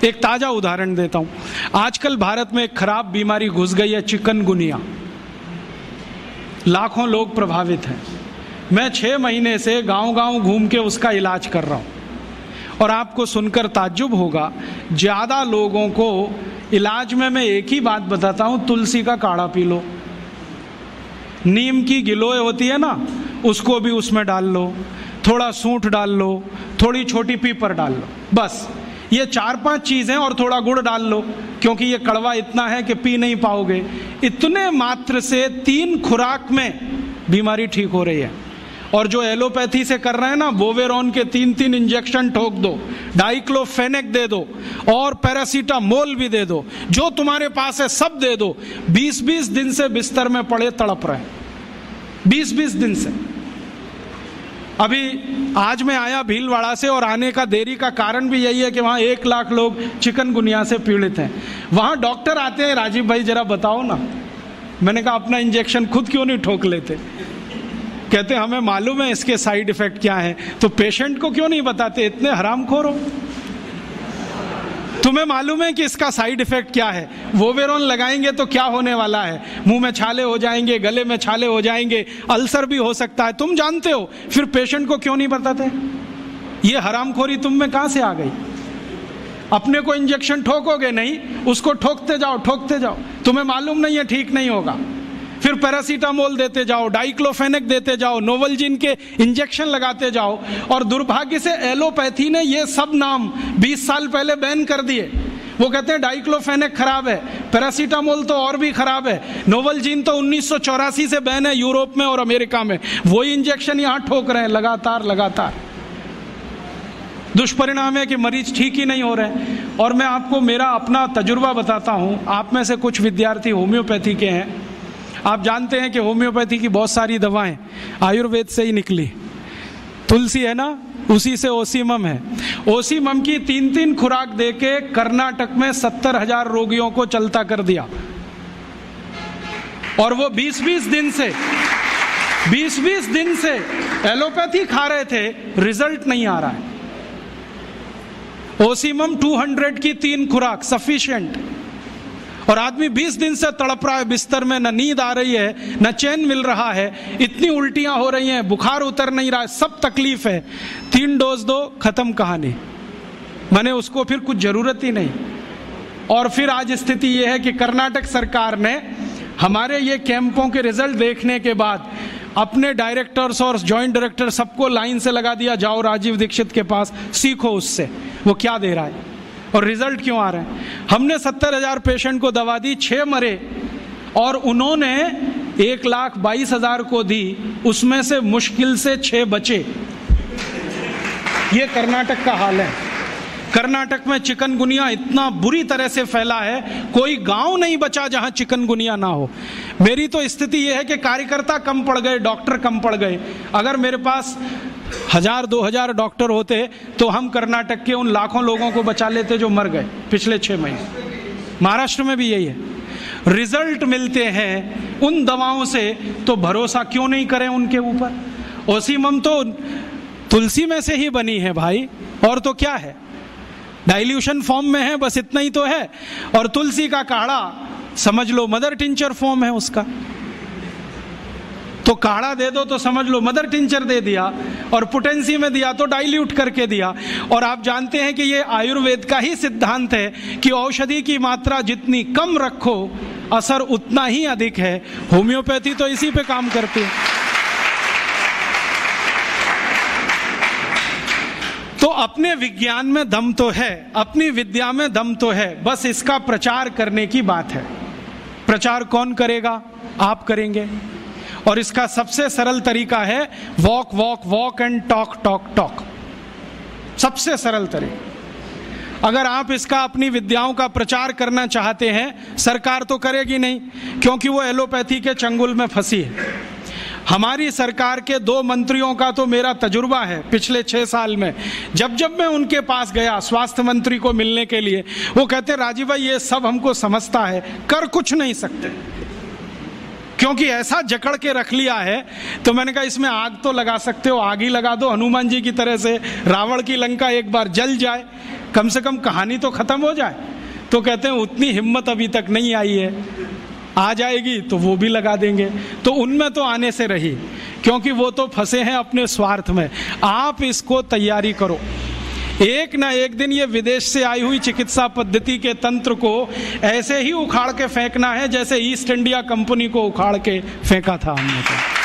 एक ताजा उदाहरण देता हूं। आजकल भारत में एक खराब बीमारी घुस गई है, चिकनगुनिया। लाखों लोग प्रभावित हैं। मैं 6 महीने से गांव-गांव घूम के उसका इलाज कर रहा हूं और आपको सुनकर ताज्जुब होगा, ज्यादा लोगों को इलाज में मैं एक ही बात बताता हूं, तुलसी का काढ़ा पी लो, नीम की गिलोय होती है ना, उसको भी उसमें डाल लो, थोड़ा सूंठ डाल लो, थोड़ी छोटी पीपर डाल लो, बस ये 4-5 चीजें, और थोड़ा गुड़ डाल लो, क्योंकि ये कड़वा इतना है कि पी नहीं पाओगे। इतने मात्र से 3 खुराक में बीमारी ठीक हो रही है। और जो एलोपैथी से कर रहे हैं ना, बोवेरॉन के 3-3 इंजेक्शन ठोक दो, डाइक्लोफेनेक दे दो और पैरासीटामोल भी दे दो, जो तुम्हारे पास है सब दे दो। 20-20 दिन से बिस्तर में पड़े तड़प रहे, 20-20 दिन से। अभी आज मैं आया भीलवाड़ा से, और आने का देरी का कारण भी यही है कि वहाँ 1 लाख लोग चिकनगुनिया से पीड़ित हैं। वहाँ डॉक्टर आते हैं, राजीव भाई जरा बताओ ना। मैंने कहा अपना इंजेक्शन खुद क्यों नहीं ठोक लेते? कहते हमें मालूम है इसके साइड इफेक्ट क्या है, तो पेशेंट को क्यों नहीं बताते? इतने हरामखोर हो, तुम्हें मालूम है कि इसका साइड इफेक्ट क्या है, वोवेरॉन लगाएंगे तो क्या होने वाला है, मुंह में छाले हो जाएंगे, गले में छाले हो जाएंगे, अल्सर भी हो सकता है, तुम जानते हो, फिर पेशेंट को क्यों नहीं बताते? ये हरामखोरी तुम में कहां से आ गई? अपने को इंजेक्शन ठोकोगे नहीं, उसको ठोकते जाओ, तुम्हें मालूम नहीं है ठीक नहीं होगा, फिर पैरासीटामोल देते जाओ, डाइक्लोफेनेक देते जाओ, नोवलजिन के इंजेक्शन लगाते जाओ। और दुर्भाग्य से एलोपैथी ने ये सब नाम 20 साल पहले बैन कर दिए। वो कहते हैं डाइक्लोफेनेक खराब है, पैरासीटामोल तो और भी खराब है, नोवलजिन तो 1984 से बैन है यूरोप में और अमेरिका में, वही इंजेक्शन यहाँ ठोक रहे हैं लगातार। दुष्परिणाम है कि मरीज ठीक ही नहीं हो रहे। और मैं आपको मेरा अपना तजुर्बा बताता हूँ। आप में से कुछ विद्यार्थी होम्योपैथी के हैं, आप जानते हैं कि होम्योपैथी की बहुत सारी दवाएं आयुर्वेद से ही निकली। तुलसी है ना, उसी से ओसीमम है। ओसीमम की 3-3 खुराक देके कर्नाटक में 70,000 रोगियों को चलता कर दिया, और वो 20-20 दिन से एलोपैथी खा रहे थे, रिजल्ट नहीं आ रहा है। ओसीमम 200 की 3 खुराक सफिशिएंट, और आदमी 20 दिन से तड़प रहा है बिस्तर में, न नींद आ रही है, न चैन मिल रहा है, इतनी उल्टियां हो रही हैं, बुखार उतर नहीं रहा है, सब तकलीफ है। 3 डोज दो, खत्म कहानी। मैंने उसको फिर कुछ जरूरत ही नहीं। और फिर आज स्थिति यह है कि कर्नाटक सरकार ने हमारे ये कैंपों के रिजल्ट देखने के बाद अपने डायरेक्टर्स और जॉइंट डायरेक्टर सबको लाइन से लगा दिया, जाओ राजीव दीक्षित के पास, सीखो उससे वो क्या दे रहा है और रिजल्ट क्यों आ रहे हैं। हमने 70,000 पेशेंट को दवा दी, 6 मरे, और उन्होंने 1,22,000 को दी, उसमें से मुश्किल से 6 बचे। ये कर्नाटक का हाल है। कर्नाटक में चिकनगुनिया इतना बुरी तरह से फैला है, कोई गांव नहीं बचा जहां चिकनगुनिया ना हो। मेरी तो स्थिति यह है कि कार्यकर्ता कम पड़ गए, डॉक्टर कम पड़ गए। अगर मेरे पास 1,000-2,000 डॉक्टर होते तो हम कर्नाटक के उन लाखों लोगों को बचा लेते जो मर गए पिछले 6 महीने। महाराष्ट्र में भी यही है। रिजल्ट मिलते हैं उन दवाओं से, तो भरोसा क्यों नहीं करें उनके ऊपर? ओसीमम तो तुलसी में से ही बनी है भाई, और तो क्या है, डाइल्यूशन फॉर्म में है, बस इतना ही तो है। और तुलसी का काढ़ा समझ लो मदर टिंचर फॉर्म है उसका, तो काढ़ा दे दो तो समझ लो मदर टिंचर दे दिया, और पोटेंसी में दिया तो डाइल्यूट करके दिया। और आप जानते हैं कि ये आयुर्वेद का ही सिद्धांत है कि औषधि की मात्रा जितनी कम रखो, असर उतना ही अधिक है। होम्योपैथी तो इसी पे काम करती है। तो अपने विज्ञान में दम तो है, अपनी विद्या में दम तो है, बस इसका प्रचार करने की बात है। प्रचार कौन करेगा? आप करेंगे। और इसका सबसे सरल तरीका है वॉक एंड टॉक। सबसे सरल तरीका। अगर आप इसका अपनी विद्याओं का प्रचार करना चाहते हैं, सरकार तो करेगी नहीं, क्योंकि वो एलोपैथी के चंगुल में फंसी है। हमारी सरकार के 2 मंत्रियों का तो मेरा तजुर्बा है पिछले 6 साल में। जब मैं उनके पास गया स्वास्थ्य मंत्री को मिलने के लिए, वो कहते राजीव भाई ये सब हमको समझता है, कर कुछ नहीं सकते, क्योंकि ऐसा जकड़ के रख लिया है। तो मैंने कहा इसमें आग तो लगा सकते हो, आग ही लगा दो हनुमान जी की तरह से, रावण की लंका एक बार जल जाए। कम से कम कहानी तो खत्म हो जाए। तो कहते हैं उतनी हिम्मत अभी तक नहीं आई है, आ जाएगी तो वो भी लगा देंगे। तो उनमें तो आने से रही, क्योंकि वो तो फंसे हैं अपने स्वार्थ में। आप इसको तैयारी करो, एक ना एक दिन ये विदेश से आई हुई चिकित्सा पद्धति के तंत्र को ऐसे ही उखाड़ के फेंकना है जैसे ईस्ट इंडिया कंपनी को उखाड़ के फेंका था हमने। तो